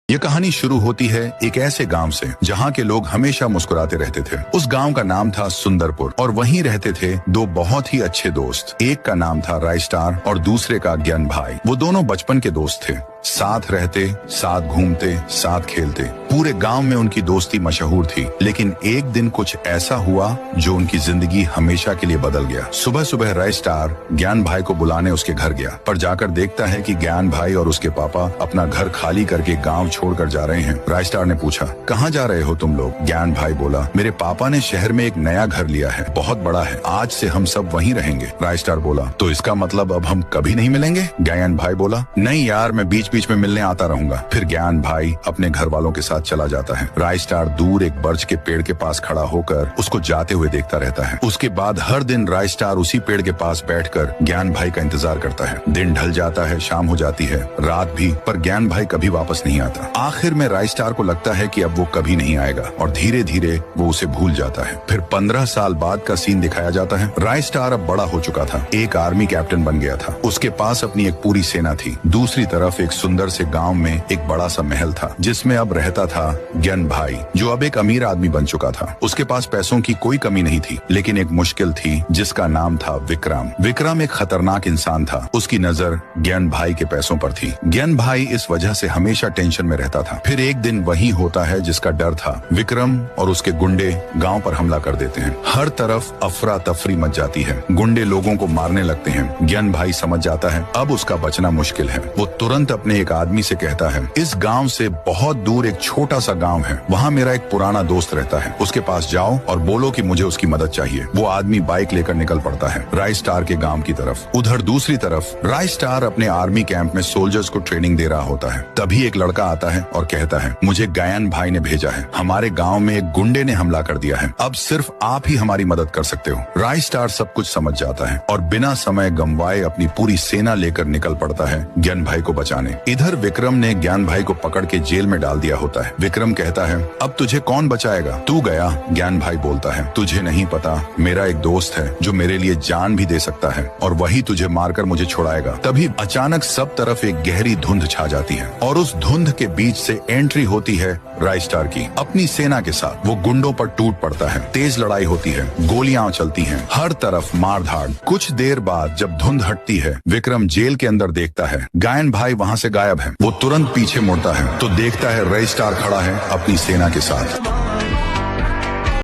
ये कहानी शुरू होती है एक ऐसे गांव से जहां के लोग हमेशा मुस्कुराते रहते थे। उस गांव का नाम था सुंदरपुर और वहीं रहते थे दो बहुत ही अच्छे दोस्त। एक का नाम था रायस्टार और दूसरे का ज्ञान भाई। वो दोनों बचपन के दोस्त थे, साथ रहते, साथ घूमते, साथ खेलते। पूरे गांव में उनकी दोस्ती मशहूर थी। लेकिन एक दिन कुछ ऐसा हुआ जो उनकी जिंदगी हमेशा के लिए बदल गया। सुबह सुबह रायस्टार ज्ञान भाई को बुलाने उसके घर गया, पर जाकर देखता है कि ज्ञान भाई और उसके पापा अपना घर खाली करके गांव छोड़कर जा रहे हैं। रायस्टार ने पूछा, कहाँ जा रहे हो तुम लोग? ज्ञान भाई बोला, मेरे पापा ने शहर में एक नया घर लिया है, बहुत बड़ा है, आज से हम सब वहीं रहेंगे। रायस्टार बोला, तो इसका मतलब अब हम कभी नहीं मिलेंगे? ज्ञान भाई बोला, नहीं यार, मैं बीच बीच में मिलने आता रहूंगा। फिर ज्ञान भाई अपने घर वालों के साथ चला जाता है। रायस्टार दूर एक बर्च के पेड़ के पास खड़ा होकर उसको जाते हुए देखता रहता है। उसके बाद हर दिन रायस्टार उसी पेड़ के पास बैठकर ज्ञान भाई का इंतजार करता है। दिन ढल जाता है, शाम हो जाती है, रात भी, पर ज्ञान भाई कभी वापस नहीं आता। आखिर में रायस्टार को लगता है कि अब वो कभी नहीं आएगा और धीरे धीरे वो उसे भूल जाता है। फिर 15 साल बाद का सीन दिखाया जाता है। रायस्टार अब बड़ा हो चुका था, एक आर्मी कैप्टन बन गया था। उसके पास अपनी एक पूरी सेना थी। दूसरी तरफ एक सुंदर से गांव में एक बड़ा सा महल था जिसमें अब रहता था ज्ञान भाई, जो अब एक अमीर आदमी बन चुका था। उसके पास पैसों की कोई कमी नहीं थी, लेकिन एक मुश्किल थी जिसका नाम था विक्रम। विक्रम एक खतरनाक इंसान था। उसकी नजर ज्ञान भाई के पैसों पर थी। ज्ञान भाई इस वजह से हमेशा टेंशन में रहता था। फिर एक दिन वही होता है जिसका डर था। विक्रम और उसके गुंडे गांव पर हमला कर देते हैं। हर तरफ अफरा तफरी मच जाती है। गुंडे लोगों को मारने लगते हैं। ज्ञान भाई समझ जाता है अब उसका बचना मुश्किल है। वो तुरंत अपने एक आदमी से कहता है, इस गांव से बहुत दूर एक छोटा सा गांव है, वहाँ मेरा एक पुराना दोस्त रहता है, उसके पास जाओ और बोलो कि मुझे उसकी मदद चाहिए। वो आदमी बाइक लेकर निकल पड़ता है रायस्टार के गांव की तरफ। उधर दूसरी तरफ रायस्टार अपने आर्मी कैंप में सोल्जर्स को ट्रेनिंग दे रहा होता है। तभी एक लड़का आता है और कहता है, मुझे ज्ञान भाई ने भेजा है, हमारे गांव में एक गुंडे ने हमला कर दिया है, अब सिर्फ आप ही हमारी मदद कर सकते हो। रायस्टार सब कुछ समझ जाता है और बिना समय गंवाए अपनी पूरी सेना लेकर निकल पड़ता है ज्ञान भाई को बचाने। इधर विक्रम ने ज्ञान भाई को पकड़ के जेल में डाल दिया होता है। विक्रम कहता है, अब तुझे कौन बचाएगा? तू गया। ज्ञान भाई बोलता है, तुझे नहीं पता, मेरा एक दोस्त है जो मेरे लिए जान भी दे सकता है और वही तुझे मारकर मुझे छुड़ाएगा। तभी अचानक सब तरफ एक गहरी धुंध छा जाती है और उस धुंध के बीच से एंट्री होती है रायस्टार की अपनी सेना के साथ। वो गुंडों पर टूट पड़ता है। तेज लड़ाई होती है, गोलियां चलती हैं, हर तरफ मार धाड़। कुछ देर बाद जब धुंध हटती है, विक्रम जेल के अंदर देखता है ज्ञान भाई वहाँ से गायब है। वो तुरंत पीछे मुड़ता है तो देखता है रायस्टार खड़ा है अपनी सेना के साथ।